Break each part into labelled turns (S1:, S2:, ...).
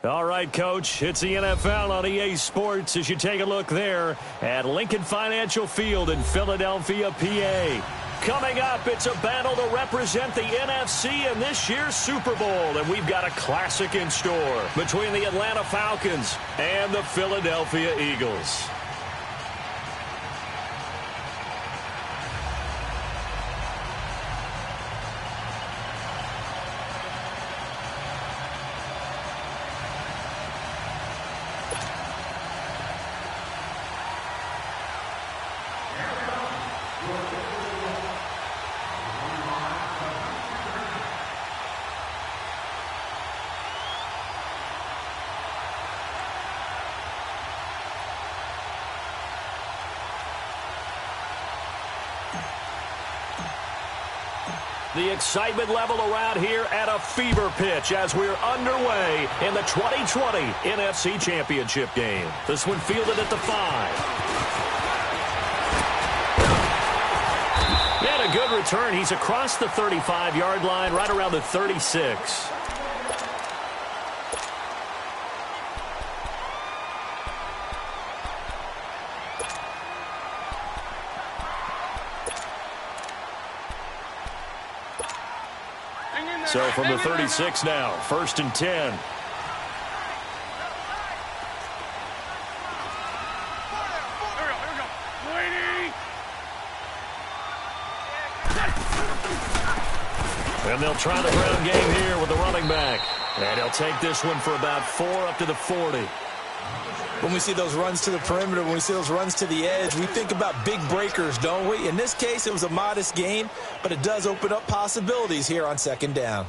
S1: All right, Coach, it's the NFL on EA Sports as you take a look there at Lincoln Financial Field in Philadelphia, PA. Coming up, it's a battle to represent the NFC in this year's Super Bowl, and we've got a classic in store between the Atlanta Falcons and the Philadelphia Eagles. The excitement level around here at a fever pitch as we're underway in the 2020 NFC Championship game. This one fielded at the 5. And a good return. He's across the 35-yard line, right around the 36. So from the 36 now, 1st and 10. And they'll try the ground game here with the running back. And he'll take this one for about 4 up to the 40.
S2: When we see those runs to the perimeter, when we see those runs to the edge, we think about big breakers, don't we? In this case, it was a modest gain, but it does open up possibilities here on 2nd down.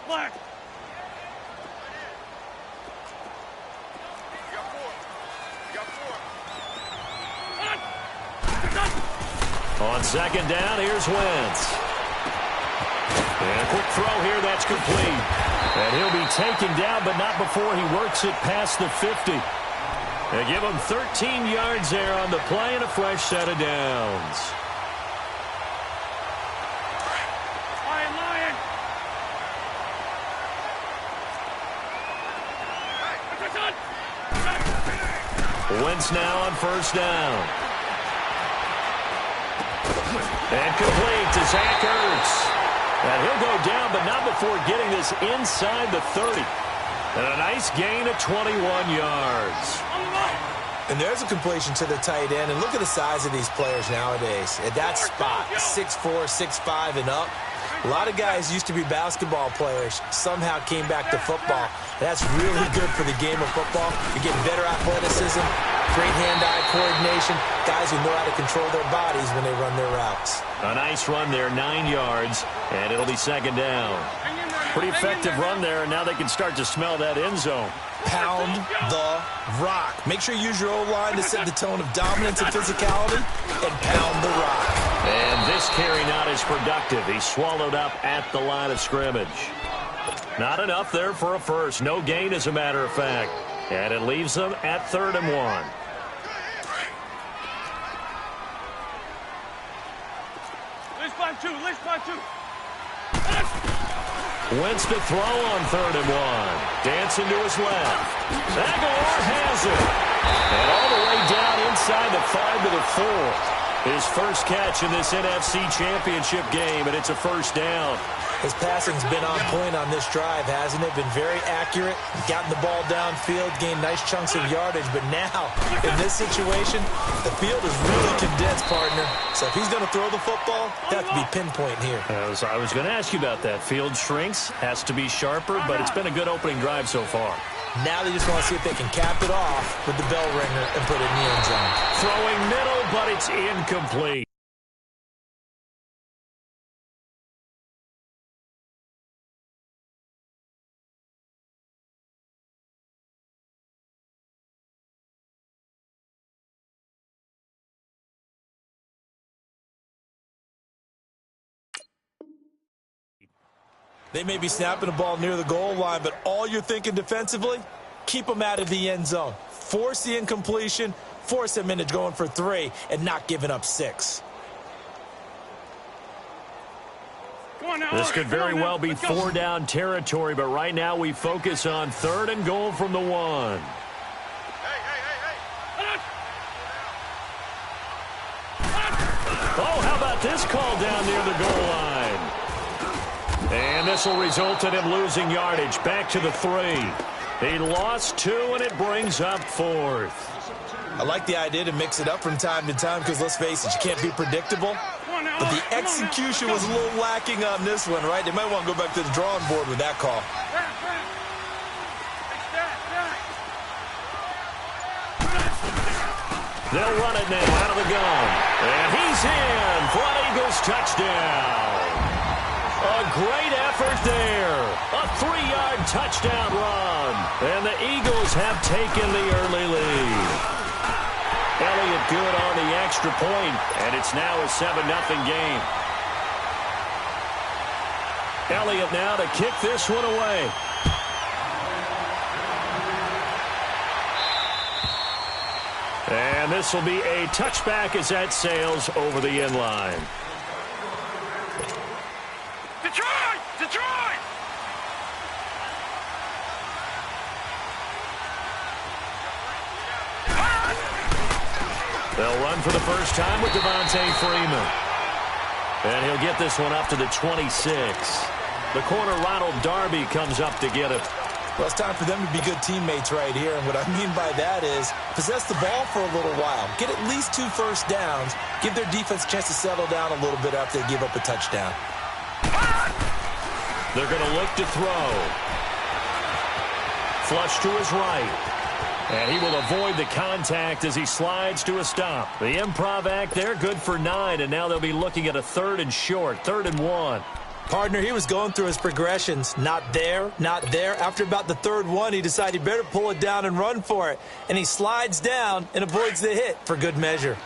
S3: Black.
S1: On 2nd down, here's Wentz. And a quick throw here, that's complete. And he'll be taken down, but not before he works it past the 50. They give him 13 yards there on the play and a fresh set of downs.
S3: Lion.
S1: Wentz now on 1st down. And complete to Zach Ertz. And he'll go down, but not before getting this inside the 30. And a nice gain of 21 yards.
S2: And there's a completion to the tight end. And look at the size of these players nowadays. At that spot, 6'4", 6'5", and up. A lot of guys used to be basketball players, somehow came back to football. That's really good for the game of football. You're getting better athleticism, great hand-eye coordination, guys who know how to control their bodies when they run their routes.
S1: A nice run there, 9 yards, and it'll be 2nd down. Pretty effective run there, and now they can start to smell that end zone.
S2: Pound the rock. Make sure you use your O-line to set the tone of dominance and physicality, and pound the rock.
S1: And this carry not as productive. He's swallowed up at the line of scrimmage. Not enough there for a first. No gain, as a matter of fact. And it leaves them at 3rd and 1.
S3: Let's find two.
S1: Wentz to throw on 3rd and 1. Dancing to his left. Aguilar has it. And all the way down inside the 5 to the 4. His first catch in this NFC Championship game, and it's a 1st down.
S2: His passing's been on point on this drive, hasn't it? Been very accurate, gotten the ball downfield, gained nice chunks of yardage. But now, in this situation, the field is really condensed, partner. So if he's going to throw the football, that has to be pinpoint here.
S1: I was going to ask you about that. Field shrinks, has to be sharper, but it's been a good opening drive so far.
S2: Now they just want to see if they can cap it off with the bell ringer and put it in the end zone.
S1: Throwing middle, but it's incomplete.
S2: They may be snapping the ball near the goal line, but all you're thinking defensively, keep them out of the end zone. Force the incompletion, force him into going for 3 and not giving up 6.
S1: This could very well be 4-down territory, but right now we focus on 3rd and goal from the 1. Oh, how about this call down near the goal line? And this will result in him losing yardage. Back to the 3. He lost 2, and it brings up 4th.
S2: I like the idea to mix it up from time to time because, let's face it, you can't be predictable. But the execution was a little lacking on this one, right? They might want to go back to the drawing board with that call.
S1: They'll run it now out of the gun. And he's in for an Eagles touchdown. A great effort there. A 3-yard touchdown run. And the Eagles have taken the early lead. Elliott good on the extra point, and it's now a 7-0 game. Elliott now to kick this one away. And this will be a touchback as that sails over the end line.
S3: Detroit! Detroit!
S1: They'll run for the first time with Devontae Freeman. And he'll get this one up to the 26. The corner, Ronald Darby, comes up to get it.
S2: Well, it's time for them to be good teammates right here. And what I mean by that is possess the ball for a little while. Get at least 2 first downs. Give their defense a chance to settle down a little bit after they give up a touchdown.
S1: They're going to look to throw. Flush to his right. And he will avoid the contact as he slides to a stop. The improv act there, good for 9. And now they'll be looking at a 3rd and short, 3rd and 1.
S2: Partner, he was going through his progressions. Not there, not there. After about the 3rd one, he decided he better pull it down and run for it. And he slides down and avoids the hit for good measure.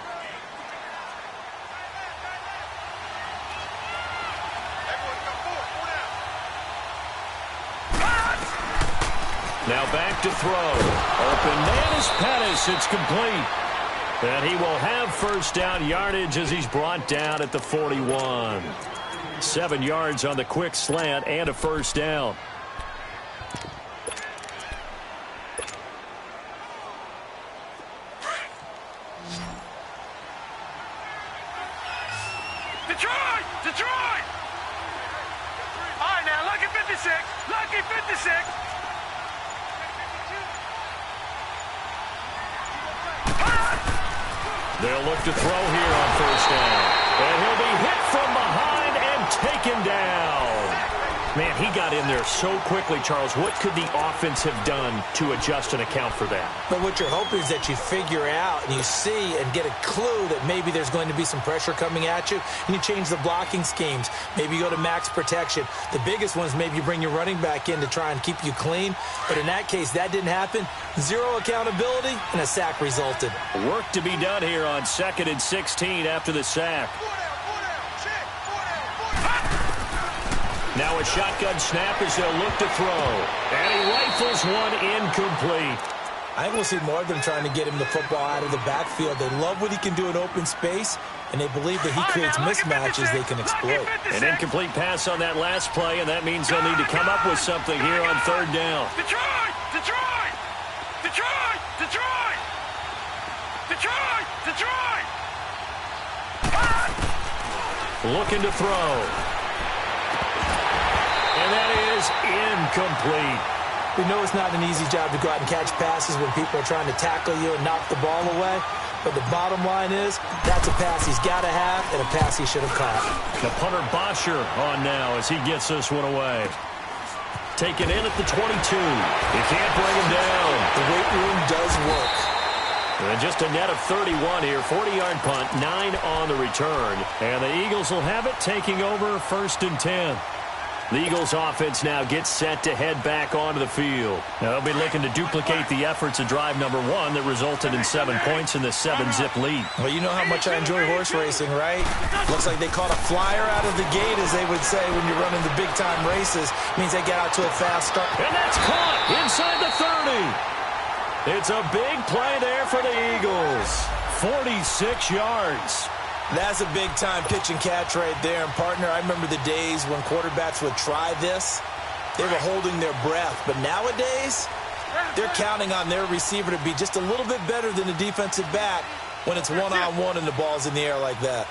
S1: Now back to throw. Open man is Pettis. It's complete. And he will have first down yardage as he's brought down at the 41. 7 yards on the quick slant and a first down.
S3: Detroit! Detroit! All right, now, lucky 56. Lucky 56.
S1: They'll look to throw here on first down. And he'll be hit from behind and taken down. Man, he got in there so quickly, Charles. What could the offense have done to adjust and account for that?
S2: But what you're hoping is that you figure out and you see and get a clue that maybe there's going to be some pressure coming at you, and you change the blocking schemes. Maybe you go to max protection. The biggest one is maybe you bring your running back in to try and keep you clean. But in that case, that didn't happen. 0 accountability, and a sack resulted.
S1: Work to be done here on 2nd and 16 after the sack. Now a shotgun snap as they'll look to throw. And he rifles one incomplete.
S2: I think we'll see more of them trying to get him the football out of the backfield. They love what he can do in open space, and they believe that he creates mismatches they can exploit.
S1: An incomplete pass on that last play, and that means they'll need to come up with something here on 3rd down.
S3: Detroit! Detroit! Detroit! Detroit! Detroit! Detroit!
S1: Looking to throw. And that is incomplete.
S2: We know it's not an easy job to go out and catch passes when people are trying to tackle you and knock the ball away. But the bottom line is, that's a pass he's got to have and a pass he should have caught.
S1: The punter Bosher on now as he gets this one away. Taken in at the 22. He can't bring him down.
S2: The weight room does work.
S1: And just a net of 31 here. 40-yard punt, 9 on the return. And the Eagles will have it, taking over 1st and 10. The Eagles offense now gets set to head back onto the field. Now they'll be looking to duplicate the efforts of drive number 1 that resulted in 7 points in the 7-zip lead.
S2: Well, you know how much I enjoy horse racing, right? Looks like they caught a flyer out of the gate, as they would say when you're running the big-time races. Means they get out to a fast start.
S1: And that's caught inside the 30. It's a big play there for the Eagles. 46 yards.
S2: That's a big-time pitch and catch right there. And, partner, I remember the days when quarterbacks would try this. They were holding their breath. But nowadays, they're counting on their receiver to be just a little bit better than the defensive back when it's one-on-one and the ball's in the air like that.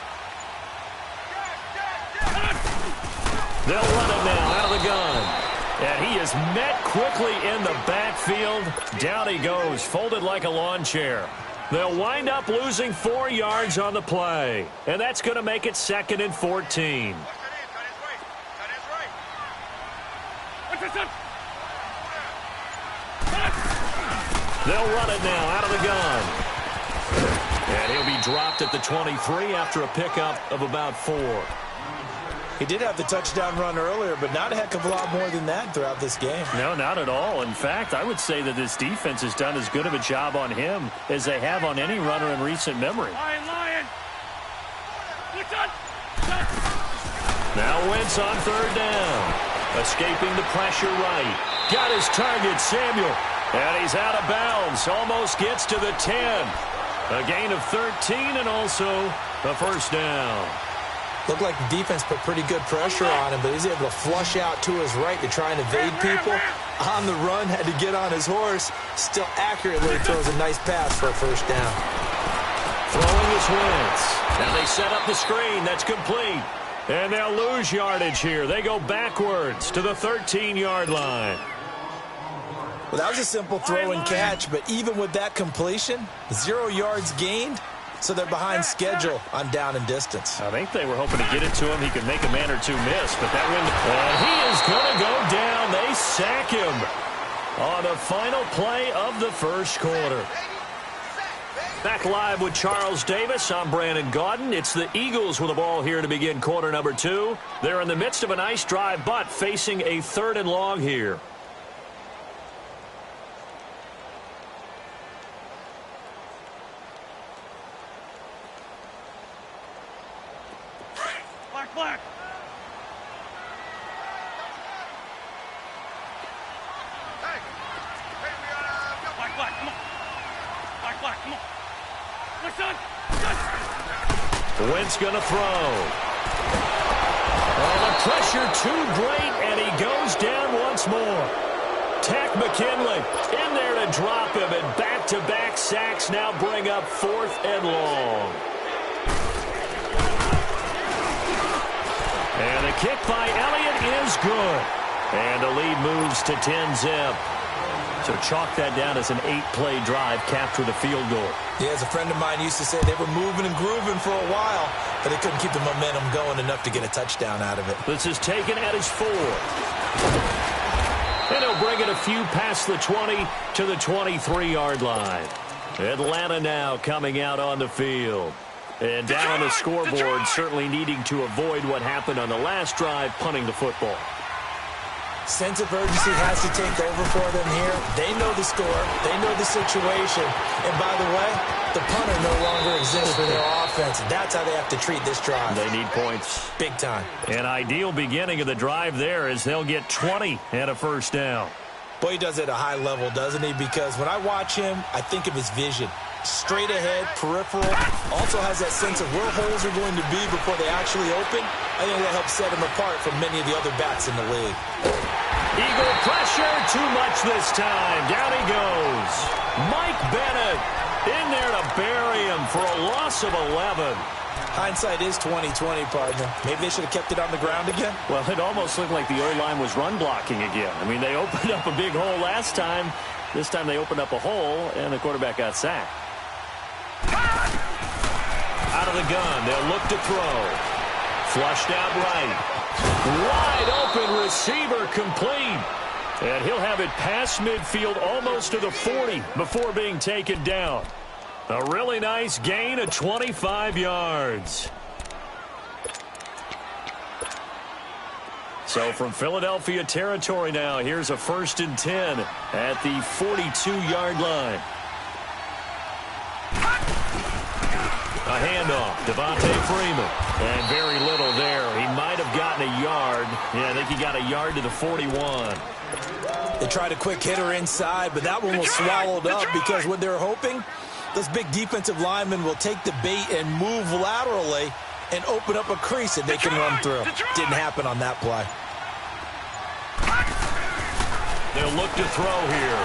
S1: They'll run it now out of the gun. And he is met quickly in the backfield. Down he goes, folded like a lawn chair. They'll wind up losing 4 yards on the play. And that's going to make it 2nd and 14. They'll run it now out of the gun. And he'll be dropped at the 23 after a pickup of about 4.
S2: He did have the touchdown run earlier, but not a heck of a lot more than that throughout this game.
S1: No, not at all. In fact, I would say that this defense has done as good of a job on him as they have on any runner in recent memory.
S3: Lion.
S1: Now Wentz on 3rd down. Escaping the pressure right. Got his target, Samuel. And he's out of bounds. Almost gets to the 10. A gain of 13 and also a first down.
S2: Looked like the defense put pretty good pressure on him, but he's able to flush out to his right to try and evade people. On the run, had to get on his horse. Still accurately throws a nice pass for a first down.
S1: Throwing is Wentz. Now they set up the screen. That's complete. And they'll lose yardage here. They go backwards to the 13-yard line.
S2: Well, that was a simple throw and catch, but even with that completion, 0 yards gained. So they're behind schedule on down and distance.
S1: I think they were hoping to get it to him. He could make a man or two miss, but that win. And he is going to go down. They sack him on the final play of the first quarter. Back live with Charles Davis. I'm Brandon Gaudin. It's the Eagles with the ball here to begin quarter number 2. They're in the midst of a nice drive, but facing a 3rd and long here.
S3: Black. Black, come on. Black, come on. Listen.
S1: Wentz going to throw. Oh, the pressure too great, and he goes down once more. Tack McKinley in there to drop him, and back-to-back sacks now bring up 4th and long. And the kick by Elliott is good. And the lead moves to 10-zip. So chalk that down as an 8-play drive, capture the field goal.
S2: Yeah, as a friend of mine used to say, they were moving and grooving for a while, but they couldn't keep the momentum going enough to get a touchdown out of it.
S1: This is taken at his 4. And he'll bring it a few past the 20 to the 23-yard line. Atlanta now coming out on the field. And down on the scoreboard, certainly needing to avoid what happened on the last drive, punting the football.
S2: Sense of urgency has to take over for them here. They know the score. They know the situation. And by the way, the punter no longer exists for their offense. That's how they have to treat this drive.
S1: They need points.
S2: Big time.
S1: An ideal beginning of the drive there is they'll get 20 and a first down.
S2: Boy, he does it at a high level, doesn't he? Because when I watch him, I think of his vision. Straight ahead, peripheral. Also has that sense of where holes are going to be before they actually open. I think that helps set him apart from many of the other backs in the league.
S1: Eagle pressure, too much this time. Down he goes. Mike Bennett in there to bury him for a loss of 11.
S2: Hindsight is 20/20, partner. Maybe they should have kept it on the ground again.
S1: Well, it almost looked like the O-line was run blocking again. I mean, they opened up a big hole last time. This time they opened up a hole, and the quarterback got sacked. Out of the gun, they'll look to throw. Flushed out right. Wide open receiver complete. And he'll have it past midfield almost to the 40 before being taken down. A really nice gain of 25 yards. So from Philadelphia territory now, here's a 1st and 10 at the 42-yard line. A handoff, Devontae Freeman. And very little there. He might have gotten a yard. Yeah, I think he got a yard to the 41.
S2: They tried a quick hitter inside, but that one was swallowed up because what they're hoping, those big defensive linemen will take the bait and move laterally and open up a crease that they can run through. Didn't happen on that play.
S1: They'll look to throw here.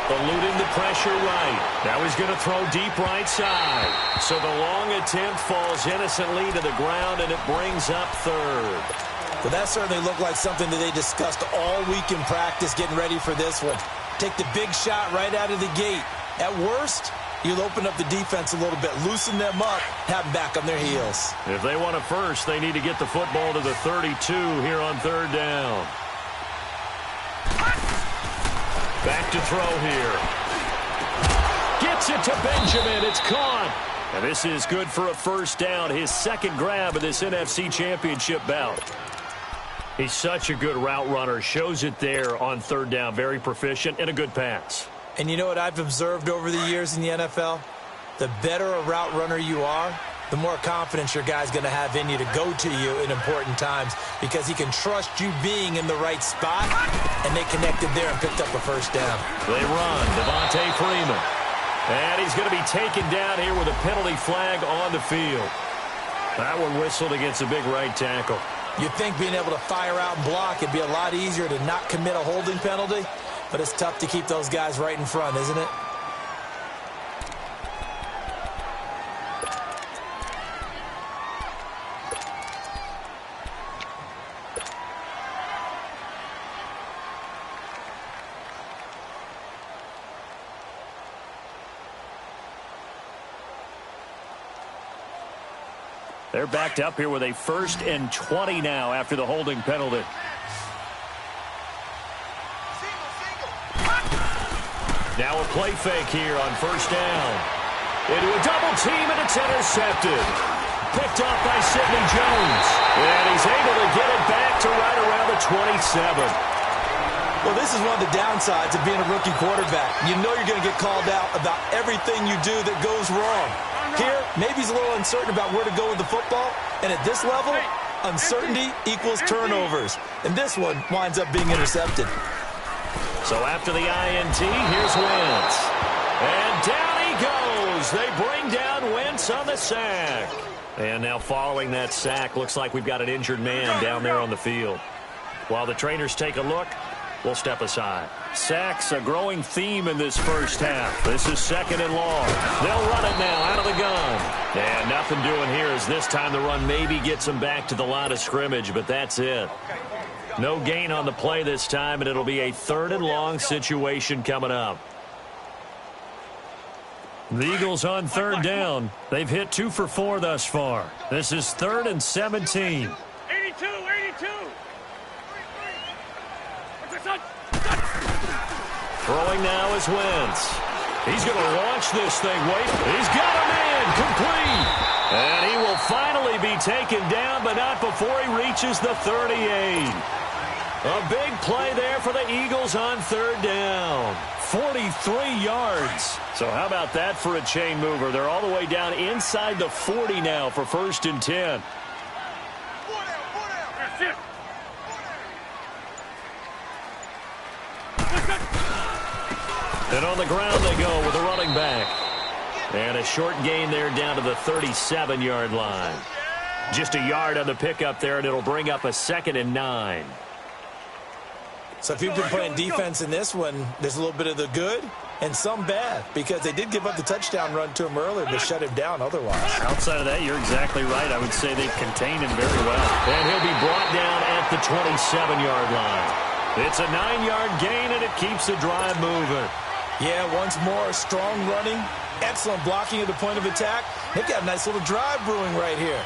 S1: Eluding the pressure right. Now he's going to throw deep right side. So the long attempt falls innocently to the ground, and it brings up third.
S2: Well, that certainly looked like something that they discussed all week in practice getting ready for this one. Take the big shot right out of the gate. At worst, you'll open up the defense a little bit, loosen them up, have them back on their heels.
S1: If they want a first, they need to get the football to the 32 here on third down. Back to throw here. Gets it to Benjamin. It's caught. And this is good for a first down. His second grab of this NFC Championship bout. He's such a good route runner. Shows it there on third down. Very proficient and a good pass.
S2: And you know what I've observed over the years in the NFL? The better a route runner you are, the more confidence your guy's going to have in you to go to you in important times because he can trust you being in the right spot, and they connected there and picked up a first down.
S1: They run. Devontae Freeman. And he's going to be taken down here with a penalty flag on the field. That one whistled against a big right tackle.
S2: You'd think being able to fire out and block it'd be a lot easier to not commit a holding penalty, but it's tough to keep those guys right in front, isn't it?
S1: They're backed up here with a 1st and 20 now after the holding penalty. Now a play fake here on first down. Into a double team, and it's intercepted. Picked off by Sidney Jones. And he's able to get it back to right around the 27.
S2: Well, this is one of the downsides of being a rookie quarterback. You know you're going to get called out about everything you do that goes wrong. Here, maybe he's a little uncertain about where to go with the football. And at this level, uncertainty equals turnovers. And this one winds up being intercepted.
S1: So after the INT, here's Wentz. And down he goes. They bring down Wentz on the sack. And now following that sack, looks like we've got an injured man down there on the field. While the trainers take a look, we'll step aside. Sacks, a growing theme in this first half. This is 2nd and long. They'll run it now out of the gun. And nothing doing here as this time the run maybe gets them back to the line of scrimmage, but that's it. No gain on the play this time, and it'll be a 3rd and long situation coming up. The Eagles on 3rd down. They've hit 2 for 4 thus far. This is 3rd and 17.
S3: 82.
S1: Throwing now is Wentz. He's going to launch this thing. Wait, he's got him in. Complete. And he will finally be taken down, but not before he reaches the 38. A big play there for the Eagles on 3rd down. 43 yards. So how about that for a chain mover? They're all the way down inside the 40 now for 1st and 10. And on the ground they go with a running back. And a short gain there down to the 37-yard line. Just a yard on the pickup there, and it'll bring up a 2nd and 9.
S2: So if you've been playing defense in this one, there's a little bit of the good and some bad, because they did give up the touchdown run to him earlier to shut him down otherwise.
S1: Outside of that, you're exactly right. I would say they've contained him very well. And he'll be brought down at the 27-yard line. It's a 9-yard gain, and it keeps the drive moving.
S2: Yeah, once more, strong running, excellent blocking at the point of attack. They've got a nice little drive brewing right here.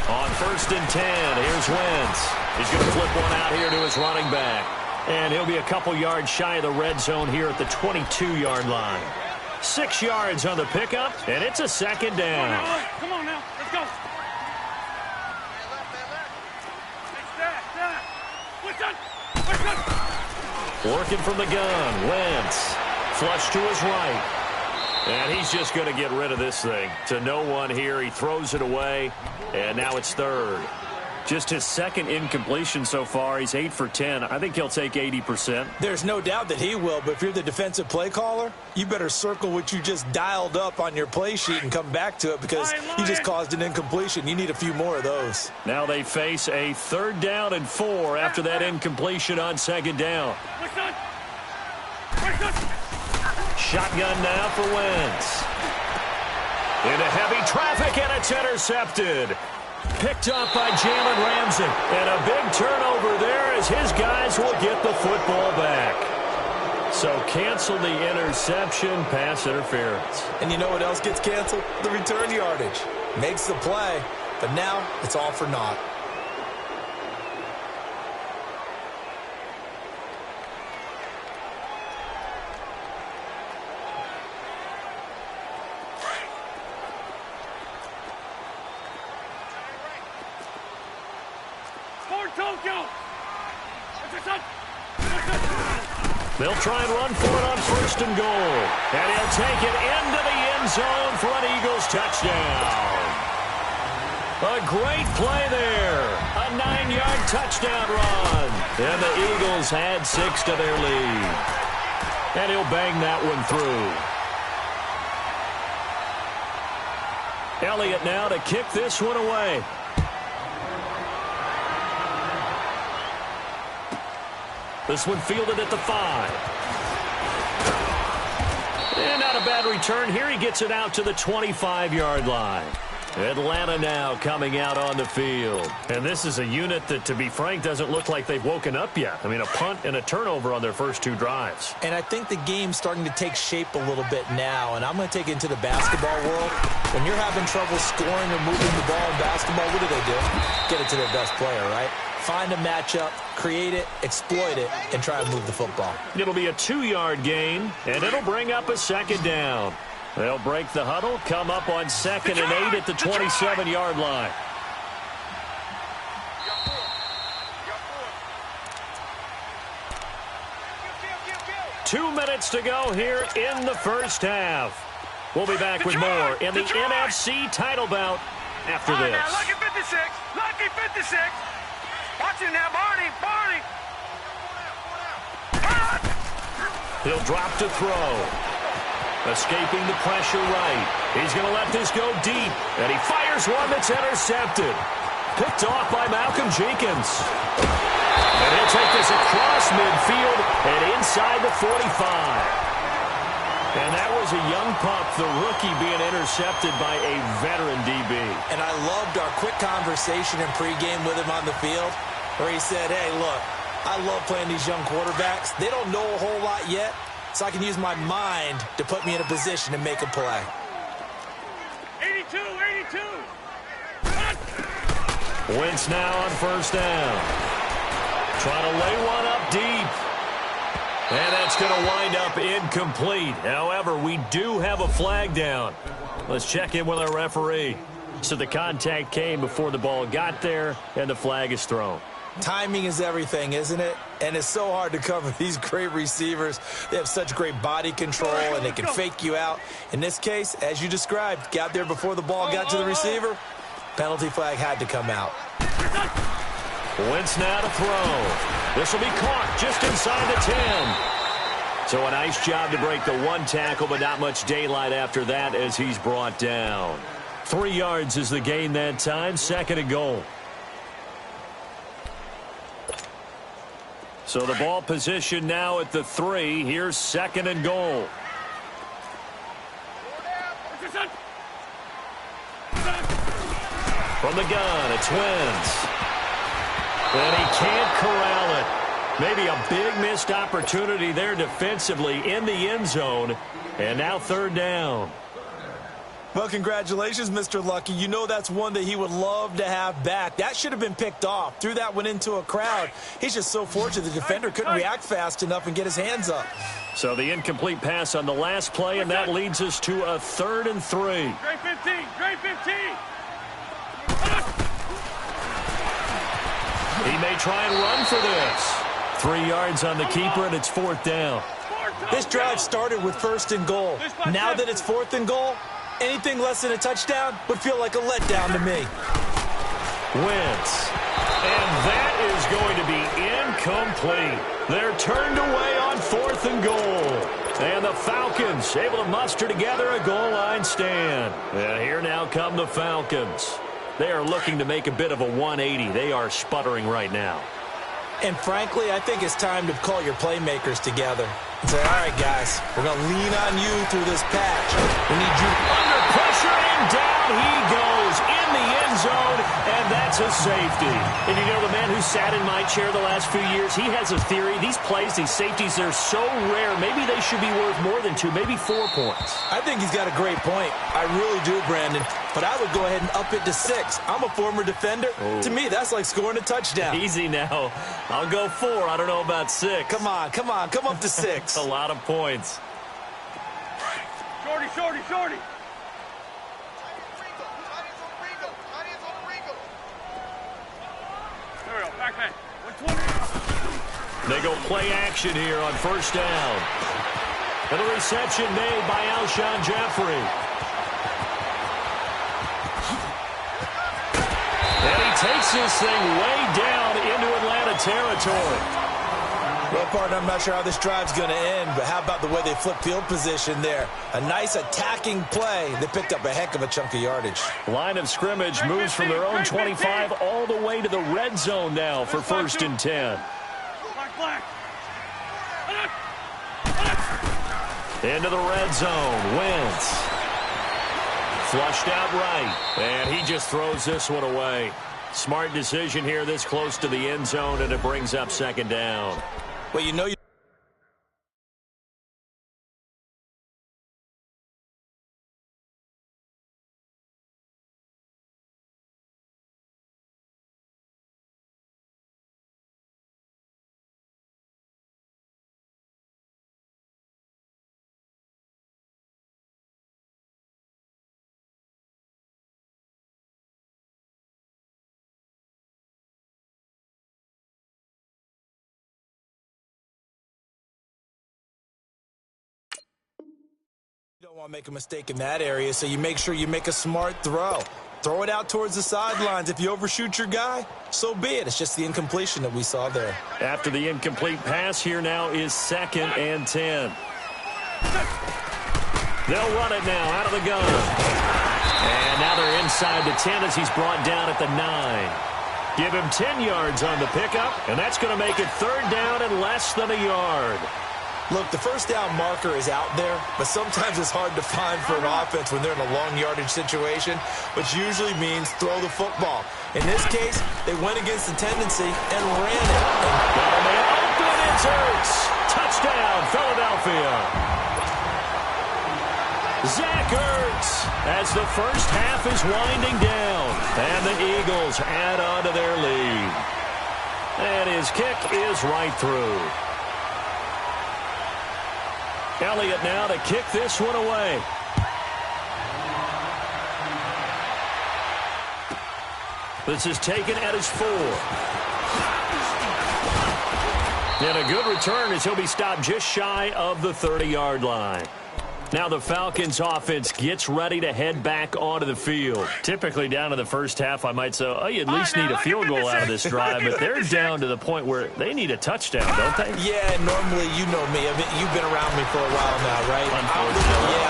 S1: On 1st and 10, here's Wentz. He's going to flip one out here to his running back. And he'll be a couple yards shy of the red zone here at the 22-yard line. 6 yards on the pickup, and it's a 2nd down.
S3: Come on now. Let's go.
S1: Working from the gun. Wentz. Flush to his right. And he's just going to get rid of this thing. To no one here. He throws it away. And now it's third. Just his second incompletion so far. He's 8 for 10. I think he'll take 80%.
S2: There's no doubt that he will, but if you're the defensive play caller, you better circle what you just dialed up on your play sheet and come back to it because you just caused an incompletion. You need a few more of those.
S1: Now they face a 3rd down and 4 after that incompletion on 2nd down. Shotgun now for Wentz. Into heavy traffic, and it's intercepted. Picked up by Jalen Ramsey. And a big turnover there as his guys will get the football back. So cancel the interception, pass interference.
S2: And you know what else gets canceled? The return yardage. Makes the play, but now it's all for naught.
S1: They'll try and run for it on 1st and goal. And he'll take it into the end zone for an Eagles touchdown. A great play there. A 9-yard touchdown run. And the Eagles add 6 to their lead. And he'll bang that one through. Elliott now to kick this one away. This one fielded at the 5. And not a bad return here. He gets it out to the 25-yard line. Atlanta now coming out on the field. And this is a unit that, to be frank, doesn't look like they've woken up yet. I mean, a punt and a turnover on their first 2 drives.
S2: And I think the game's starting to take shape a little bit now. And I'm going to take it into the basketball world. When you're having trouble scoring or moving the ball in basketball, what do? Get it to their best player, right? Find a matchup, create it, exploit it, and try to move the football.
S1: It'll be a 2-yard gain, and it'll bring up a 2nd down. They'll break the huddle, come up on 2nd and 8 at the 27-yard line. Two minutes to go here in the first half. We'll be back with more in the NFC title bout after this.
S3: Now, lucky 56. Lucky 56. Watch it now, Barney.
S1: He'll drop to throw. Escaping the pressure right. He's going to let this go deep. And he fires one that's intercepted. Picked off by Malcolm Jenkins. And he'll take this across midfield and inside the 45. And that was a young pup, the rookie, being intercepted by a veteran DB.
S2: And I loved our quick conversation in pregame with him on the field where he said, hey, look, I love playing these young quarterbacks. They don't know a whole lot yet, so I can use my mind to put me in a position to make a play.
S3: 82.
S1: Wentz now on 1st down. Trying to lay one up deep. And that's going to wind up incomplete. However, we do have a flag down. Let's check in with our referee. So the contact came before the ball got there, and the flag is thrown.
S2: Timing is everything, isn't it? And it's so hard to cover these great receivers. They have such great body control, and they can fake you out. In this case, as you described, got there before the ball got to the receiver. Penalty flag had to come out.
S1: Wentz now to throw. This will be caught just inside the 10. So a nice job to break the 1 tackle, but not much daylight after that as he's brought down. 3 yards is the gain that time, 2nd and goal. So the ball position now at the 3. Here's 2nd and goal. From the gun, it's Wentz. And he can't corral it. Maybe a big missed opportunity there defensively in the end zone. And now 3rd down.
S2: Well, congratulations, Mr. Lucky. You know that's one that he would love to have back. That should have been picked off. Threw that one into a crowd. He's just so fortunate the defender couldn't react fast enough and get his hands up.
S1: So the incomplete pass on the last play, and that leads us to a 3rd and 3.
S3: Great 15. Great 15.
S1: He may try and run for this. 3 yards on the keeper, and it's 4th down.
S2: This drive started with 1st and goal. Now that it's 4th and goal, anything less than a touchdown would feel like a letdown to me.
S1: Wentz. And that is going to be incomplete. They're turned away on 4th and goal. And the Falcons able to muster together a goal line stand. And here now come the Falcons. They are looking to make a bit of a 180. They are sputtering right now.
S2: And frankly, I think it's time to call your playmakers together and say, all right, guys, we're going to lean on you through this patch. We need you
S1: under pressure, and down he goes in the end zone, and that's a safety. And you know, the man who sat in my chair the last few years, he has a theory. These plays, these safeties, they're so rare. Maybe they should be worth more than 2, maybe 4 points.
S2: I think he's got a great point. I really do, Brandon. But I would go ahead and up it to 6. I'm a former defender. Oh. To me, that's like scoring a touchdown.
S1: Easy now. I'll go 4. I don't know about 6.
S2: Come on. Come up to 6.
S1: A lot of points.
S3: Shorty. There we go. Back man. 120.
S1: They go play action here on 1st down. And a reception made by Alshon Jeffrey. And he takes this thing way down into Atlanta territory.
S2: Well, partner, I'm not sure how this drive's going to end, but how about the way they flip field position there? A nice attacking play. They picked up a heck of a chunk of yardage.
S1: Line of scrimmage moves from their own 25 all the way to the red zone now for 1st and 10. Into the red zone. Wentz. Flushed out right. And he just throws this one away. Smart decision here this close to the end zone, and it brings up 2nd down.
S2: Well, you know you don't want to make a mistake in that area, so you make sure you make a smart throw. Throw it out towards the sidelines. If you overshoot your guy, so be it. It's just the incompletion that we saw there.
S1: After the incomplete pass, here now is 2nd and 10. They'll run it now out of the gun. And now they're inside the 10 as he's brought down at the 9. Give him 10 yards on the pickup, and that's going to make it 3rd down and less than a yard.
S2: Look, the 1st down marker is out there, but sometimes it's hard to find for an offense when they're in a long yardage situation, which usually means throw the football. In this case, they went against the tendency and ran it.
S1: And they open it, Ertz. Touchdown, Philadelphia. Zach Ertz as the first half is winding down, and the Eagles add on to their lead. And his kick is right through. Elliott now to kick this one away. This is taken at his 4. And a good return as he'll be stopped just shy of the 30-yard line. Now the Falcons offense gets ready to head back onto the field. Typically down to the first half, I might say, oh, you at least need a field goal out of this drive, but they're down to the point where they need a touchdown, don't they?
S2: Yeah, normally, you know me. You've been around me for a while now, right?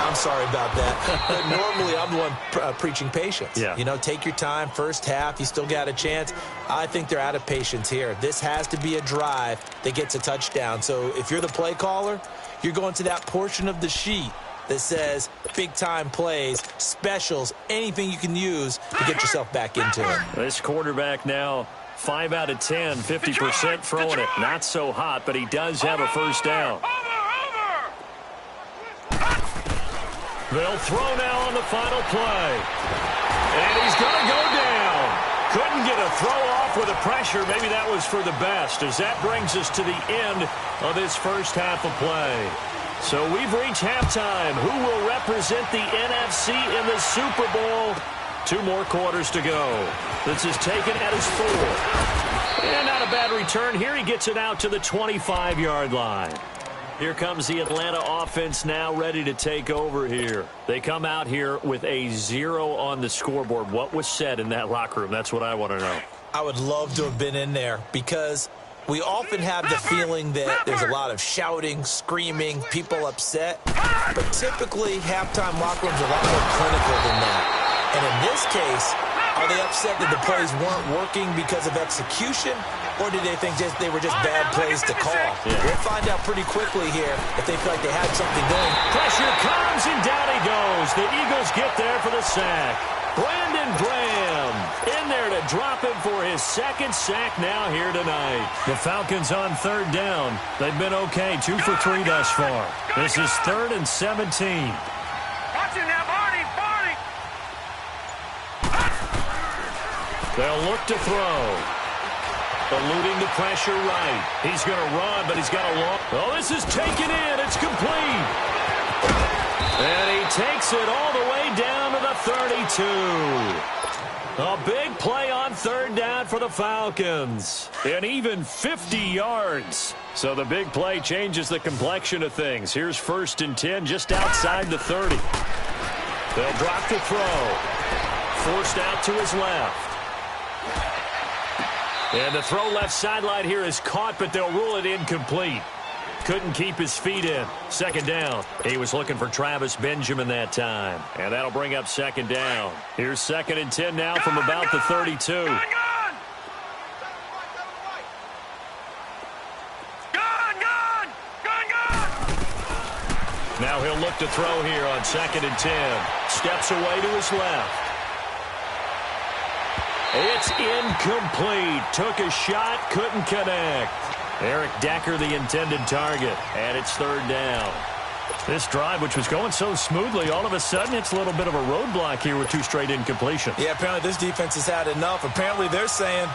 S2: I'm sorry about that. But normally, I'm the one preaching patience.
S1: Yeah.
S2: You know, take your time. First half, you still got a chance. I think they're out of patience here. This has to be a drive that gets a touchdown. So if you're the play caller, you're going to that portion of the sheet that says big-time plays, specials, anything you can use to get yourself back into it.
S1: This quarterback now 5 out of 10, 50% throwing it. Not so hot, but he does have a first down. They'll throw now on the final play. And he's going to go down. Couldn't get a throw off with the pressure. Maybe that was for the best, as that brings us to the end of this first half of play. So we've reached halftime. Who will represent the NFC in the Super Bowl? 2 more quarters to go. This is taken at his 4. And not a bad return here. He gets it out to the 25-yard line. Here comes the Atlanta offense now ready to take over here. They come out here with a 0 on the scoreboard. What was said in that locker room? That's what I want to know.
S2: I would love to have been in there because we often have the feeling that there's a lot of shouting, screaming, people upset. But typically, halftime locker rooms are a lot more clinical than that. And in this case, are they upset that the plays weren't working because of execution? Or do they think they were just bad plays to call? Yeah. We'll find out pretty quickly here if they feel like they had something going.
S1: Pressure comes, and down he goes. The Eagles get there for the sack. Brandon Graham in there to drop him for his second sack now here tonight. The Falcons on third down. They've been okay, 2 for 3 thus far. This is 3rd and 17.
S3: Watch it now, Barney.
S1: They'll look to throw. Eluding the pressure right. He's going to run, but he's got a long... Oh, this is taken in. It's complete. And he takes it all the way down to the 32. A big play on third down for the Falcons. And even 50 yards. So the big play changes the complexion of things. Here's 1st and 10 just outside the 30. They'll drop to throw. Forced out to his left. And the throw left sideline here is caught, but they'll rule it incomplete. Couldn't keep his feet in. 2nd down. He was looking for Travis Benjamin that time. And that'll bring up 2nd down. Here's 2nd and 10 now from about the 32. Now he'll look to throw here on 2nd and 10. Steps away to his left. It's incomplete. Took a shot, couldn't connect. Eric Decker, the intended target, and it's 3rd down. This drive, which was going so smoothly, all of a sudden it's a little bit of a roadblock here with 2 straight incompletions.
S2: Yeah, apparently this defense has had enough. Apparently they're saying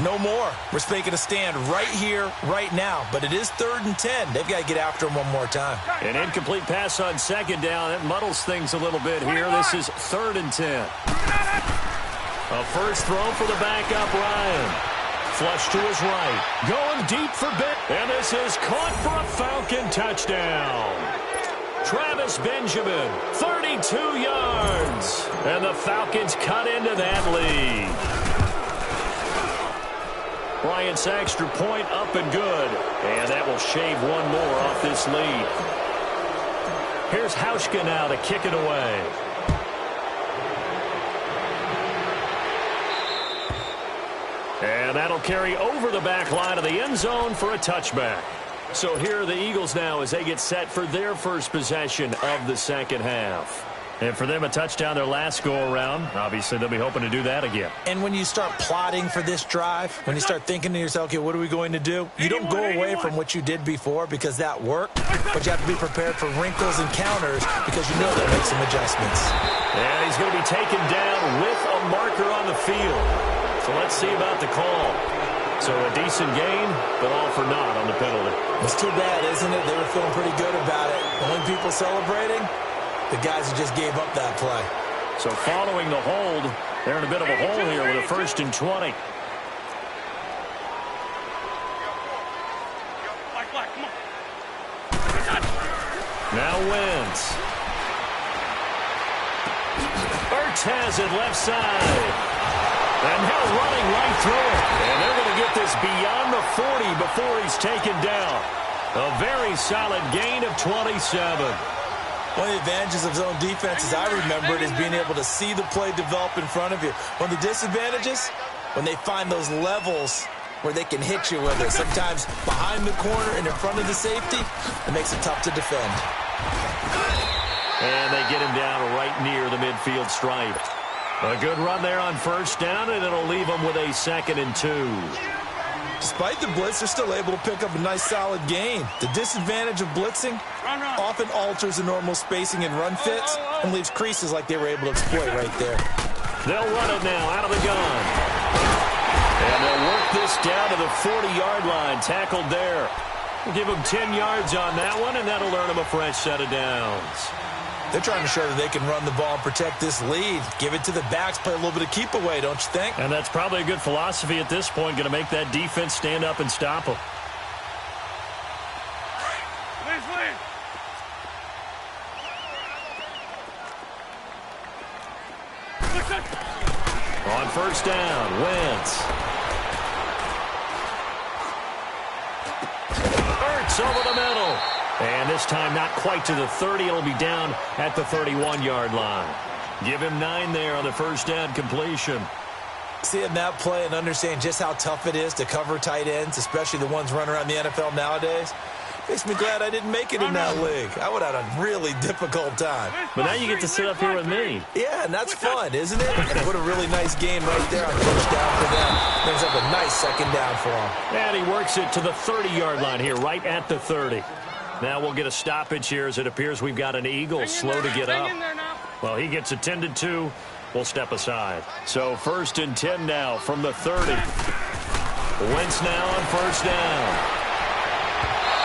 S2: no more. We're making a stand right here, right now. But it is 3rd and 10. They've got to get after him one more time.
S1: An incomplete pass on 2nd down. It muddles things a little bit here. This is 3rd and 10. A first throw for the backup, Ryan. Flush to his right. Going deep for Ben. And this is caught for a Falcon touchdown. Travis Benjamin, 32 yards. And the Falcons cut into that lead. Bryant's extra point up and good. And that will shave one more off this lead. Here's Hauschka now to kick it away. And that'll carry over the back line of the end zone for a touchback. So here are the Eagles now as they get set for their first possession of the second half. And for them, a touchdown their last go-around. Obviously, they'll be hoping to do that again.
S2: And when you start plotting for this drive, when you start thinking to yourself, okay, what are we going to do? You don't go away from what you did before because that worked, but you have to be prepared for wrinkles and counters because you know they'll make some adjustments.
S1: And he's going to be taken down with a marker on the field. So let's see about the call. So a decent gain, but all for naught on the penalty.
S2: It's too bad, isn't it? They were feeling pretty good about it. The only people celebrating, the guys who just gave up that play.
S1: So following the hold, they're in a bit of a hole here with a 1st and 20. Now Wentz. Ertz has it left side. And now running right through it. And they're going to get this beyond the 40 before he's taken down. A very solid gain of 27.
S2: One of the advantages of zone defense, as I remember it, is being able to see the play develop in front of you. One of the disadvantages, when they find those levels where they can hit you with it. Sometimes behind the corner and in front of the safety, it makes it tough to defend.
S1: And they get him down right near the midfield stripe. A good run there on 1st down, and it'll leave them with a 2nd and 2.
S2: Despite the blitz, they're still able to pick up a nice, solid gain. The disadvantage of blitzing often alters the normal spacing and run fits and leaves creases like they were able to exploit right there.
S1: They'll run it now out of the gun. And they'll work this down to the 40-yard line, tackled there. We'll give them 10 yards on that one, and that'll earn them a fresh set of downs.
S2: They're trying to show that they can run the ball and protect this lead. Give it to the backs, play a little bit of keep away, don't you think?
S1: And that's probably a good philosophy at this point, going to make that defense stand up and stop them. On first down, Wentz. Hurts over the middle. And this time not quite to the 30. It'll be down at the 31-yard line. Give him 9 there on the first down completion.
S2: Seeing that play and understand just how tough it is to cover tight ends, especially the ones running around the NFL nowadays, makes me glad I didn't make it in that league. I would have had a really difficult time.
S1: But now you get to sit up here with me.
S2: Yeah, and that's fun, isn't it? And put a really nice game right there on first down for them. Brings up a nice second down for him.
S1: And he works it to the 30-yard line here, right at the 30. Now we'll get a stoppage here as it appears we've got an Eagle slow to get up. Well, he gets attended to. We'll step aside. So first and 10 now from the 30. Wentz now on first down.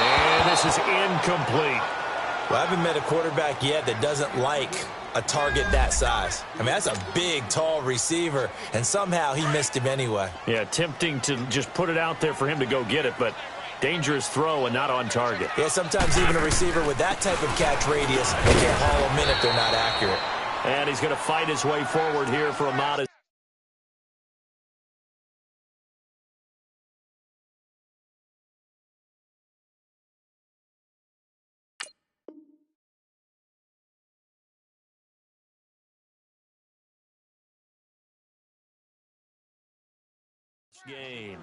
S1: And this is incomplete.
S2: Well, I haven't met a quarterback yet that doesn't like a target that size. I mean, that's a big, tall receiver, and somehow he missed him anyway.
S1: Yeah, tempting to just put it out there for him to go get it, but dangerous throw and not on target.
S2: Yeah, sometimes even a receiver with that type of catch radius, they can't haul them in if they're not accurate.
S1: And he's going to fight his way forward here for a modest gain.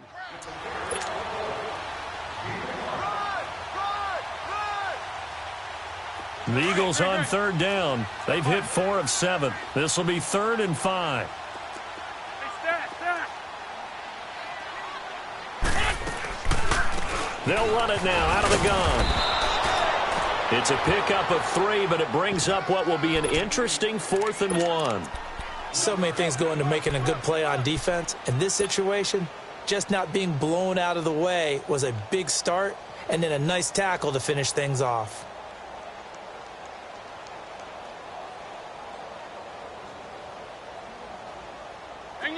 S1: The Eagles on third down. They've hit 4 of 7. This will be 3rd and 5. They'll run it now out of the gun. It's a pickup of 3, but it brings up what will be an interesting 4th and 1.
S2: So many things go into making a good play on defense. In this situation, just not being blown out of the way was a big start, and then a nice tackle to finish things off.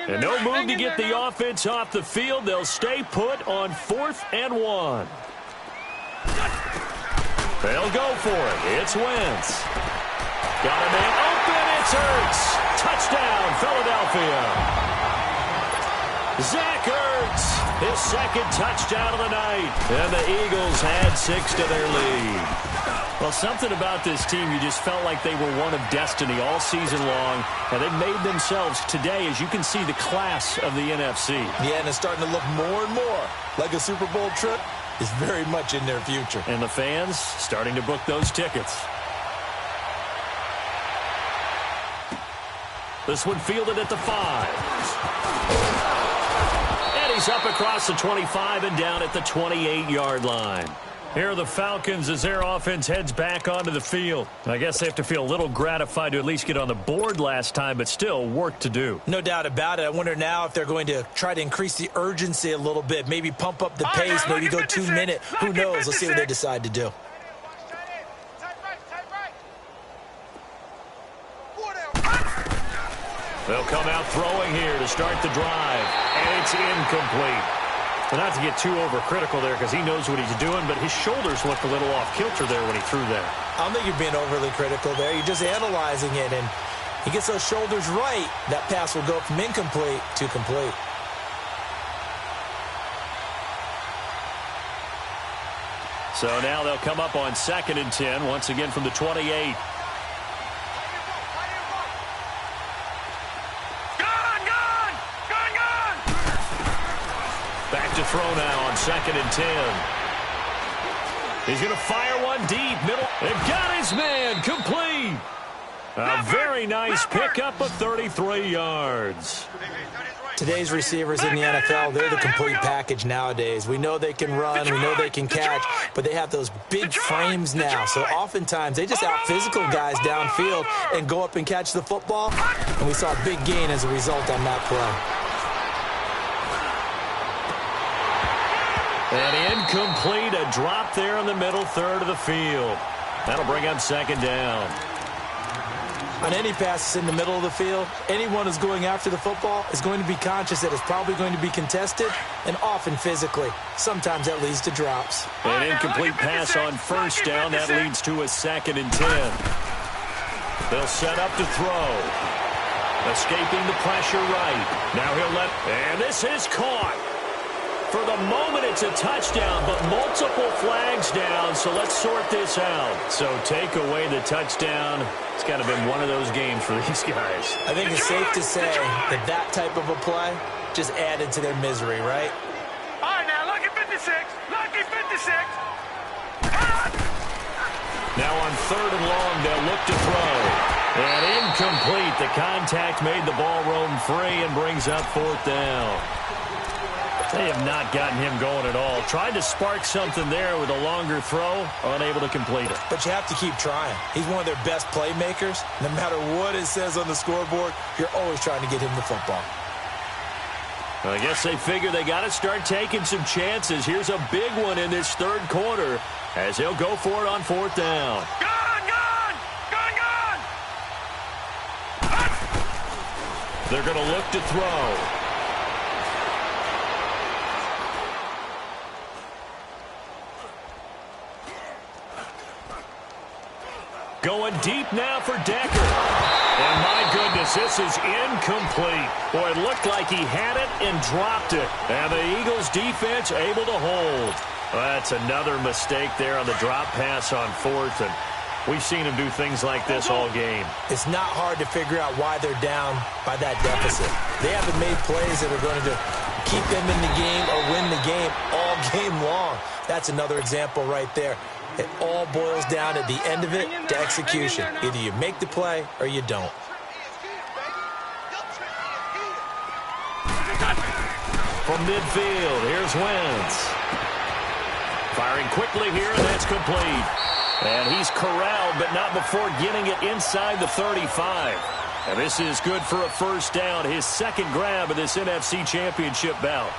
S1: And no move to get the offense off the field. They'll stay put on 4th and 1. They'll go for it. It's Wentz. Got a man open. It's Ertz. Touchdown, Philadelphia. Zach Ertz, his 2nd touchdown of the night. And the Eagles add 6 to their lead. Well, something about this team, you just felt like they were one of destiny all season long, and they've made themselves today, as you can see, the class of the NFC.
S2: Yeah, and it's starting to look more and more like a Super Bowl trip is very much in their future.
S1: And the fans starting to book those tickets. This one fielded at the 5. And he's up across the 25 and down at the 28-yard line. Here are the Falcons as their offense heads back onto the field. I guess they have to feel a little gratified to at least get on the board last time, but still work to do.
S2: No doubt about it. I wonder now if they're going to try to increase the urgency a little bit, maybe pump up the pace, maybe go 2-minute. Who knows? Let's see what they decide to do.
S1: They'll come out throwing here to start the drive, and it's incomplete. Well, not to get too overcritical there because he knows what he's doing, but his shoulders looked a little off kilter there when he threw that.
S2: I don't think you're being overly critical there. You're just analyzing it, and he gets those shoulders right. That pass will go from incomplete to complete.
S1: So now they'll come up on 2nd and 10, once again from the 28. Back to throw now on 2nd and 10. He's going to fire one deep, middle. They've got his man, complete. A very nice pickup of 33 yards.
S2: Today's receivers in the NFL, they're the complete package nowadays. We know they can run, we know they can catch, but they have those big frames now. So oftentimes they just out-physical guys downfield and go up and catch the football. And we saw a big gain as a result on that play.
S1: And incomplete, a drop there in the middle 3rd of the field. That'll bring up 2nd down.
S2: On any passes in the middle of the field, anyone who's going after the football is going to be conscious that it's probably going to be contested and often physically. Sometimes that leads to drops.
S1: An incomplete pass on first down. That leads to a 2nd and 10. They'll set up to throw. Escaping the pressure right. Now he'll and this is caught. For the moment, it's a touchdown, but multiple flags down, so let's sort this out. So take away the touchdown. It's kind of been one of those games for these guys.
S2: I think it's safe to say that that type of a play just added to their misery, right?
S3: All right, now, lucky 56. Lucky 56.
S1: Now on 3rd and long, they'll look to throw. And incomplete. The contact made the ball roam free and brings up 4th down. They have not gotten him going at all. Tried to spark something there with a longer throw, unable to complete it.
S2: But you have to keep trying. He's one of their best playmakers. No matter what it says on the scoreboard, you're always trying to get him the football.
S1: Well, I guess they figure they got to start taking some chances. Here's a big one in this 3rd quarter as he'll go for it on 4th down. They're going to look to throw. Going deep now for Decker. And my goodness, this is incomplete. Boy, it looked like he had it and dropped it. And the Eagles defense able to hold. Well, that's another mistake there on the drop pass on 4th. And we've seen him do things like this all game.
S2: It's not hard to figure out why they're down by that deficit. They haven't made plays that are going to keep them in the game or win the game all game long. That's another example right there. It all boils down at the end of it to execution. Either you make the play or you don't.
S1: From midfield, here's Wentz. Firing quickly here, and that's complete. And he's corralled, but not before getting it inside the 35. And this is good for a 1st down, his 2nd grab of this NFC Championship bout.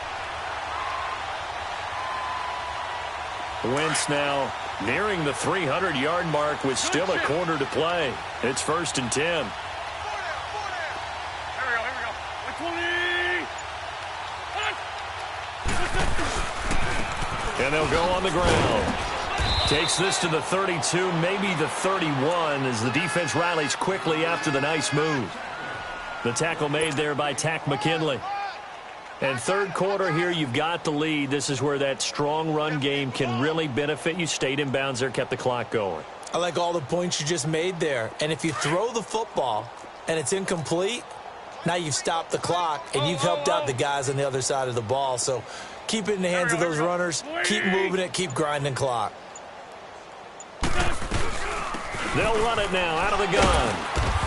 S1: Wentz now nearing the 300-yard mark with still a quarter to play. It's 1st and 10.
S3: Here we go. 120.
S1: And they'll go on the ground. Takes this to the 32, maybe the 31, as the defense rallies quickly after the nice move. The tackle made there by Tack McKinley. And 3rd quarter here, you've got the lead. This is where that strong run game can really benefit you. Stayed in bounds there, kept the clock going.
S2: I like all the points you just made there. And if you throw the football and it's incomplete, now you've stopped the clock and you've helped out the guys on the other side of the ball. So keep it in the hands of those runners. Keep moving it. Keep grinding clock.
S1: They'll run it now out of the gun.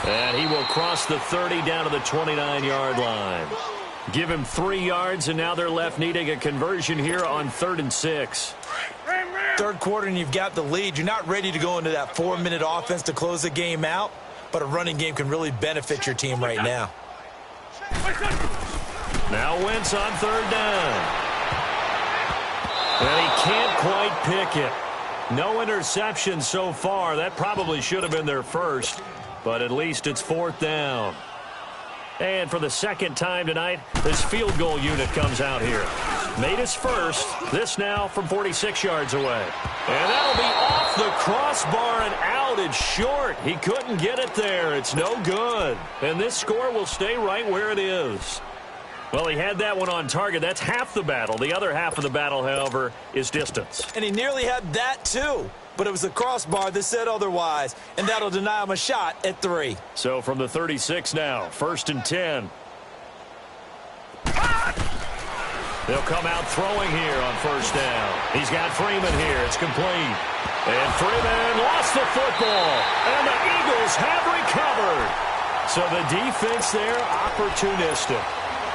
S1: And he will cross the 30 down to the 29-yard line. Give him 3 yards, and now they're left needing a conversion here on 3rd and 6.
S2: 3rd quarter, and you've got the lead. You're not ready to go into that 4-minute offense to close the game out, but a running game can really benefit your team right now.
S1: Now Wentz on 3rd down. And he can't quite pick it. No interception so far. That probably should have been their first, but at least it's 4th down. And for the 2nd time tonight, this field goal unit comes out here. Made his first. This now from 46 yards away. And that'll be off the crossbar and out. It's short. He couldn't get it there. It's no good. And this score will stay right where it is. Well, he had that one on target. That's half the battle. The other half of the battle, however, is distance.
S2: And he nearly had that, too. But it was the crossbar that said otherwise, and that'll deny him a shot at 3.
S1: So from the 36 now, 1st and 10. They'll come out throwing here on 1st down. He's got Freeman here. It's complete. And Freeman lost the football, and the Eagles have recovered. So the defense there, opportunistic.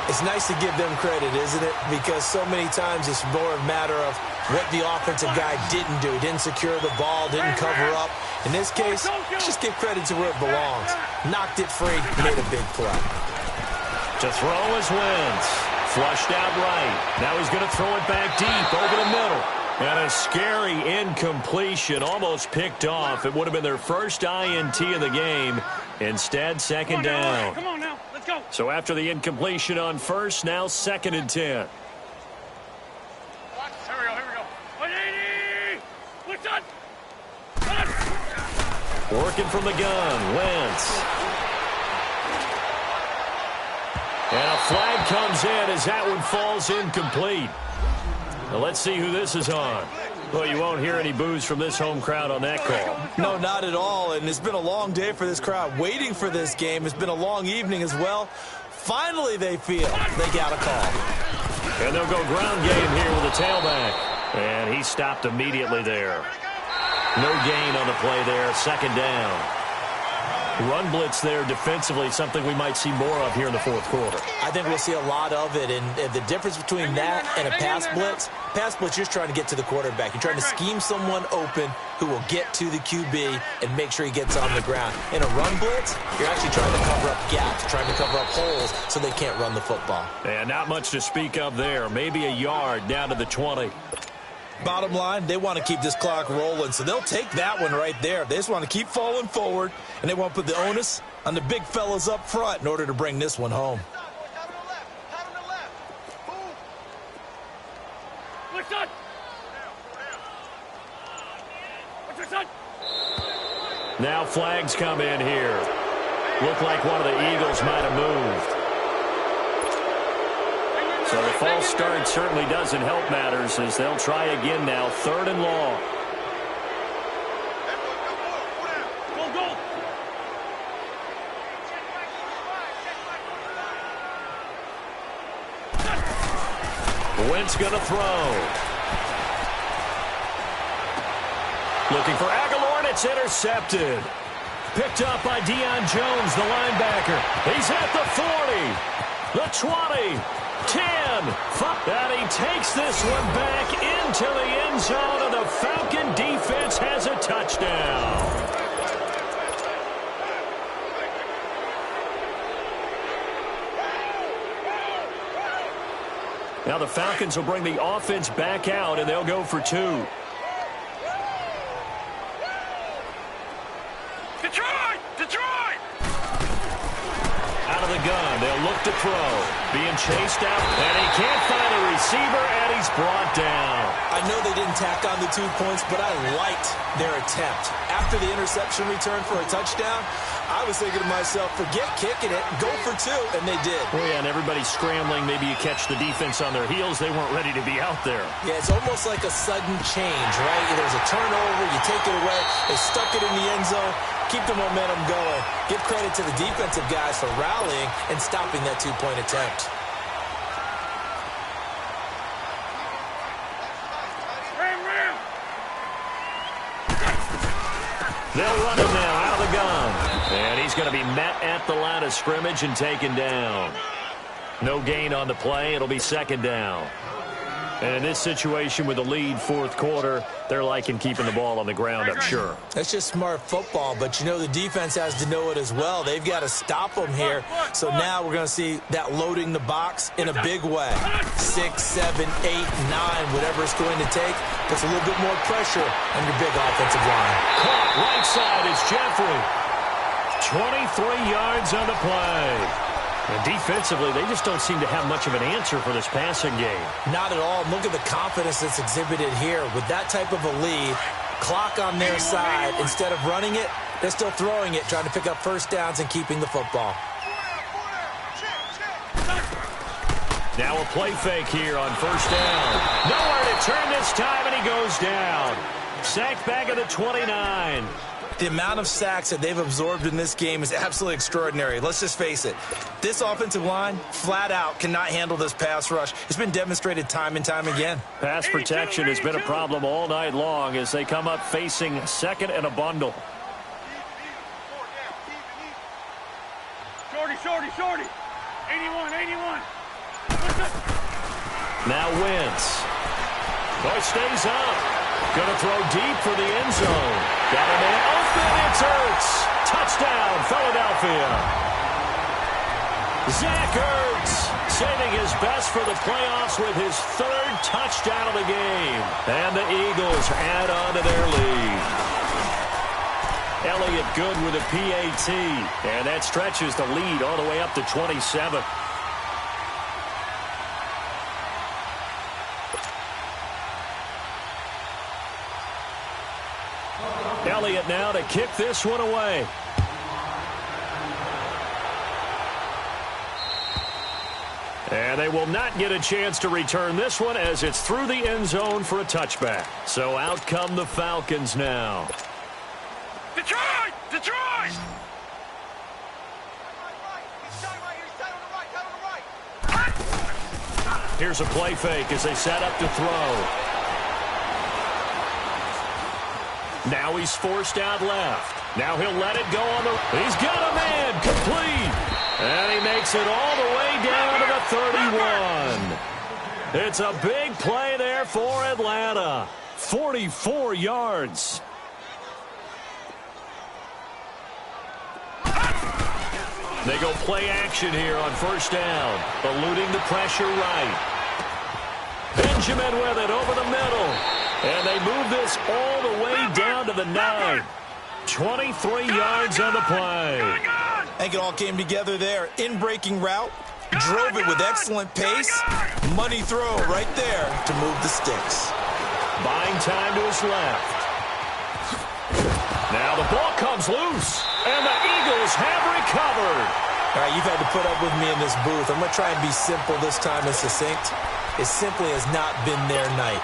S2: It's nice to give them credit, isn't it? Because so many times it's more a matter of what the offensive guy didn't do. Didn't secure the ball, didn't cover up. In this case, just give credit to where it belongs. Knocked it free, made a big play.
S1: To throw is Wentz. Flushed out right. Now he's going to throw it back deep over the middle. And a scary incompletion, almost picked off. It would have been their first INT of the game. Instead, second down.
S3: Come on now, let's go.
S1: So after the incompletion on first, now 2nd and 10.
S3: Here we go. 180. What's up?
S1: Working from the gun, Wentz. And a flag comes in as that one falls incomplete. Now let's see who this is on. Well, you won't hear any boos from this home crowd on that call.
S2: No, not at all. And it's been a long day for this crowd waiting for this game. It's been a long evening as well. Finally, they feel they got a call.
S1: And they'll go ground game here with a tailback. And he stopped immediately there. No gain on the play there. 2nd down. Run blitz there defensively, something we might see more of here in the 4th quarter.
S2: I think we'll see a lot of it, and the difference between that and a pass blitz, you're just trying to get to the quarterback. You're trying to scheme someone open who will get to the QB and make sure he gets on the ground. In a run blitz, you're actually trying to cover up gaps, trying to cover up holes so they can't run the football.
S1: And not much to speak of there. Maybe a yard down to the 20.
S2: Bottom line, they want to keep this clock rolling, so they'll take that one right there. They just want to keep falling forward, and they want to put the onus on the big fellas up front in order to bring this one home.
S1: Now flags come in here. Look like one of the Eagles might have moved. So the false start certainly doesn't help matters as they'll try again now. 3rd and long. Wentz going to throw. Looking for Aguilar, and it's intercepted. Picked up by Deion Jones, the linebacker. He's at the 40, the 20, 10, 5. And he takes this one back into the end zone, and the Falcon defense has a touchdown. Now the Falcons will bring the offense back out, and they'll go for 2.
S3: Detroit!
S1: Out of the gun, they'll look to throw. Being chased out, and he can't find a receiver, and he's brought down.
S2: I know they didn't tack on the 2 points, but I liked their attempt. After the interception return for a touchdown, I was thinking to myself, forget kicking it, go for 2, and they did.
S1: Oh, yeah, and everybody's scrambling. Maybe you catch the defense on their heels. They weren't ready to be out there.
S2: Yeah, it's almost like a sudden change, right? There's a turnover, you take it away, they stuck it in the end zone. Keep the momentum going. Give credit to the defensive guys for rallying and stopping that 2-point attempt.
S1: They'll run him now out of the gun. And he's going to be met at the line of scrimmage and taken down. No gain on the play. It'll be 2nd down. And in this situation with the lead 4th quarter, they're liking keeping the ball on the ground, I'm sure.
S2: That's just smart football, but you know the defense has to know it as well. They've got to stop them here. So now we're going to see that loading the box in a big way. 6, 7, 8, 9, whatever it's going to take, puts a little bit more pressure on your big offensive line.
S1: Caught right side is Jeffrey. 23 yards on the play. And defensively, they just don't seem to have much of an answer for this passing game.
S2: Not at all. Look at the confidence that's exhibited here. With that type of a lead, clock on their side, instead of running it, they're still throwing it, trying to pick up first downs and keeping the football.
S1: Now a play fake here on first down. Nowhere to turn this time, and he goes down. Sacked back at the 29.
S2: The amount of sacks that they've absorbed in this game is absolutely extraordinary. Let's just face it. This offensive line, flat out, cannot handle this pass rush. It's been demonstrated time and time again.
S1: Pass protection has been a problem all night long as they come up facing 2nd and a bundle.
S3: Shorty. 81.
S1: Now Wentz. Boy stays up. Going to throw deep for the end zone. Got a man open. It's Ertz. Touchdown, Philadelphia. Zach Ertz saving his best for the playoffs with his third touchdown of the game. And the Eagles add on to their lead. Elliott good with a PAT, and that stretches the lead all the way up to 27. Elliott now to kick this one away. And they will not get a chance to return this one as it's through the end zone for a touchback. So out come the Falcons now.
S3: Detroit! Detroit!
S1: Here's a play fake as they set up to throw. Now he's forced out left. Now he'll let it go on the... He's got a man complete. And he makes it all the way down to the 31. It's a big play there for Atlanta. 44 yards. They go play action here on first down. Eluding the pressure right. Benjamin with it over the middle. And they move this all the way down to the 9. 23 yards on the play.
S2: I think it all came together there. In-breaking route. Drove it with excellent pace. Money throw right there to move the sticks.
S1: Buying time to his left. Now the ball comes loose. And the Eagles have recovered.
S2: All right, you've had to put up with me in this booth. I'm going to try and be simple this time and succinct. It simply has not been their night.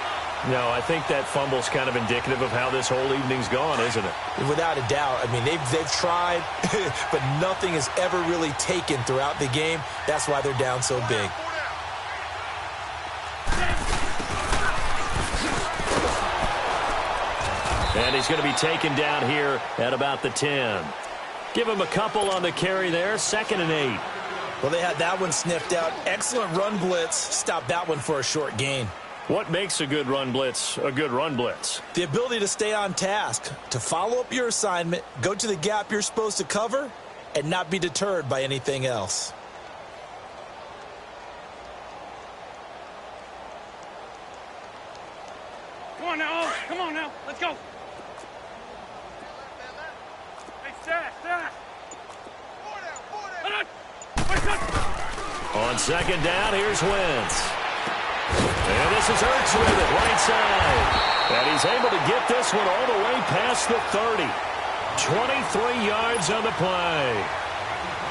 S1: No, I think that fumble's kind of indicative of how this whole evening's gone, isn't it?
S2: Without a doubt. I mean, they've tried, but nothing has ever really taken throughout the game. That's why they're down so big.
S1: And he's going to be taken down here at about the 10. Give him a couple on the carry there. 2nd and 8.
S2: Well, they had that one sniffed out. Excellent run blitz. Stopped that one for a short gain.
S1: What makes a good run blitz a good run blitz?
S2: The ability to stay on task, to follow up your assignment, go to the gap you're supposed to cover, and not be deterred by anything else.
S3: Come on now, come on now, let's go. Hey, stack.
S1: On 2nd down, here's Wentz. And this is Ertz with it, right side. And he's able to get this one all the way past the 30. 23 yards on the play.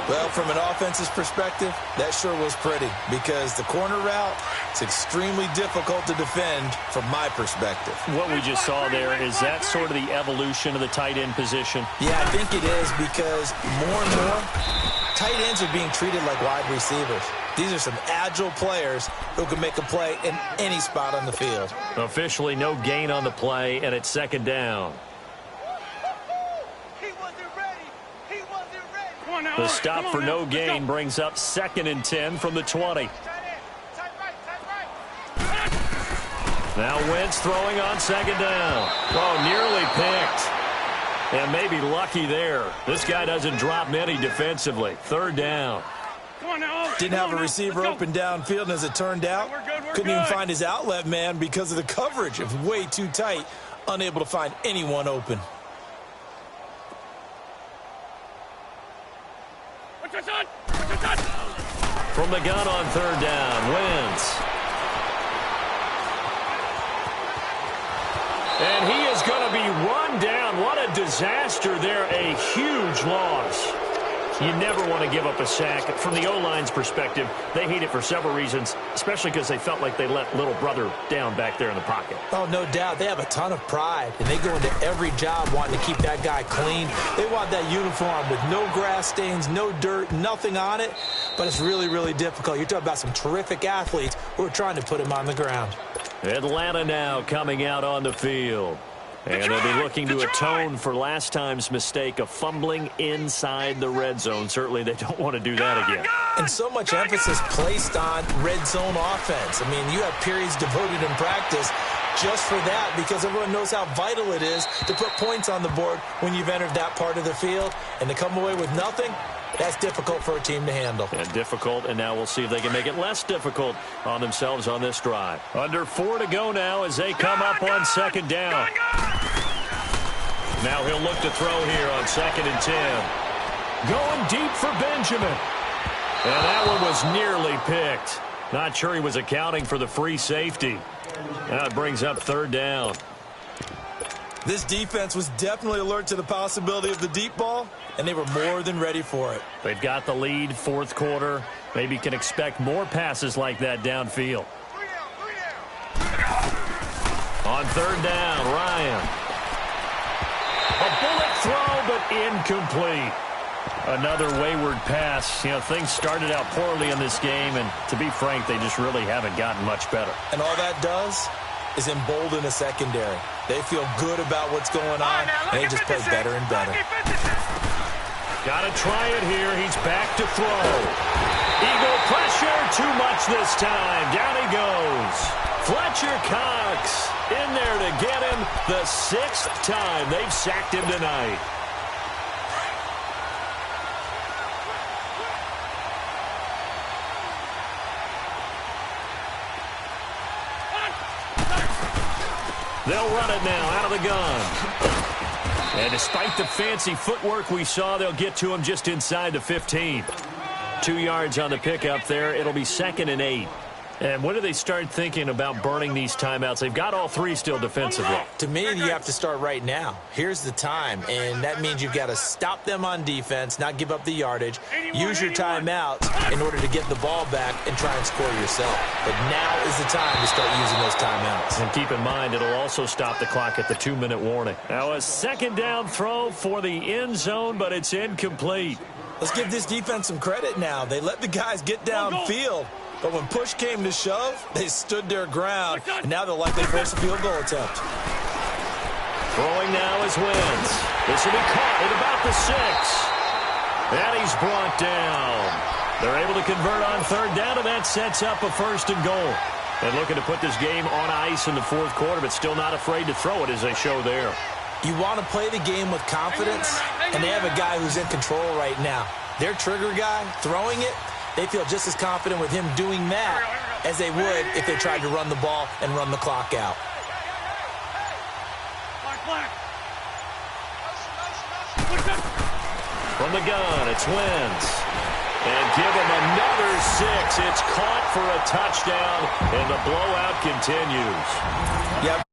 S2: Well, from an offense's perspective, that sure was pretty because the corner route, it's extremely difficult to defend from my perspective.
S1: What we just saw there, is that sort of the evolution of the tight end position?
S2: Yeah, I think it is because more and more, tight ends are being treated like wide receivers. These are some agile players who can make a play in any spot on the field.
S1: Officially no gain on the play, and it's 2nd down. The stop for no gain brings up 2nd and 10 from the 20. Now Wentz throwing on 2nd down. Oh, nearly picked. And maybe lucky there. This guy doesn't drop many defensively. 3rd down.
S2: Didn't have a receiver open downfield, and as it turned out, couldn't even find his outlet man because of the coverage. It was way too tight, unable to find anyone open.
S1: From the gun on 3rd down, Wentz. And he is going to be run down. What a disaster there. A huge loss. You never want to give up a sack. From the O-line's perspective, they hate it for several reasons, especially because they felt like they let little brother down back there in the pocket.
S2: Oh, no doubt. They have a ton of pride, and they go into every job wanting to keep that guy clean. They want that uniform with no grass stains, no dirt, nothing on it, but it's really, really difficult. You're talking about some terrific athletes who are trying to put him on the ground.
S1: Atlanta now coming out on the field. And they'll be looking to atone for last time's mistake of fumbling inside the red zone. Certainly they don't want to do that again.
S2: And so much emphasis placed on red zone offense. I mean, you have periods devoted in practice just for that because everyone knows how vital it is to put points on the board when you've entered that part of the field. And to come away with nothing, That's difficult for a team to handle.
S1: And difficult, and now we'll see if they can make it less difficult on themselves on this drive. Under 4 to go now as they come up on second down. Now he'll look to throw here on 2nd and 10. Going deep for Benjamin. And that one was nearly picked. Not sure he was accounting for the free safety. Now it brings up 3rd down.
S2: This defense was definitely alert to the possibility of the deep ball, and they were more than ready for it.
S1: They've got the lead, 4th quarter. Maybe can expect more passes like that downfield. On 3rd down, Ryan. A bullet throw, but incomplete. Another wayward pass. You know, things started out poorly in this game, and to be frank, they just really haven't gotten much better.
S2: And all that does is embolden a secondary. They feel good about what's going on, and they just play better and better.
S1: Got to try it here. He's back to throw. Eagle pressure, too much this time. Down he goes. Fletcher Cox in there to get him the 6th time they've sacked him tonight. They'll run it now out of the gun. And despite the fancy footwork we saw, they'll get to him just inside the 15. 2 yards on the pickup there. It'll be 2nd and 8. And when do they start thinking about burning these timeouts? They've got all 3 still defensively.
S2: To me, you have to start right now. Here's the time, and that means you've got to stop them on defense, not give up the yardage, use your timeouts in order to get the ball back and try and score yourself. But now is the time to start using those timeouts.
S1: And keep in mind, it'll also stop the clock at the 2-minute warning. Now a 2nd down throw for the end zone, but it's incomplete.
S2: Let's give this defense some credit now. They let the guys get downfield. But when push came to shove, they stood their ground, and now they'll likely force a field goal attempt.
S1: Throwing now is Wentz. This will be caught at about the 6. And he's brought down. They're able to convert on 3rd down, and that sets up a 1st and goal. And looking to put this game on ice in the 4th quarter, but still not afraid to throw it as they show there.
S2: You want to play the game with confidence, and they have a guy who's in control right now. Their trigger guy, throwing it, they feel just as confident with him doing that as they would if they tried to run the ball and run the clock out.
S1: From the gun, it's Wentz. And give him another 6. It's caught for a touchdown, and the blowout continues.
S2: Yep.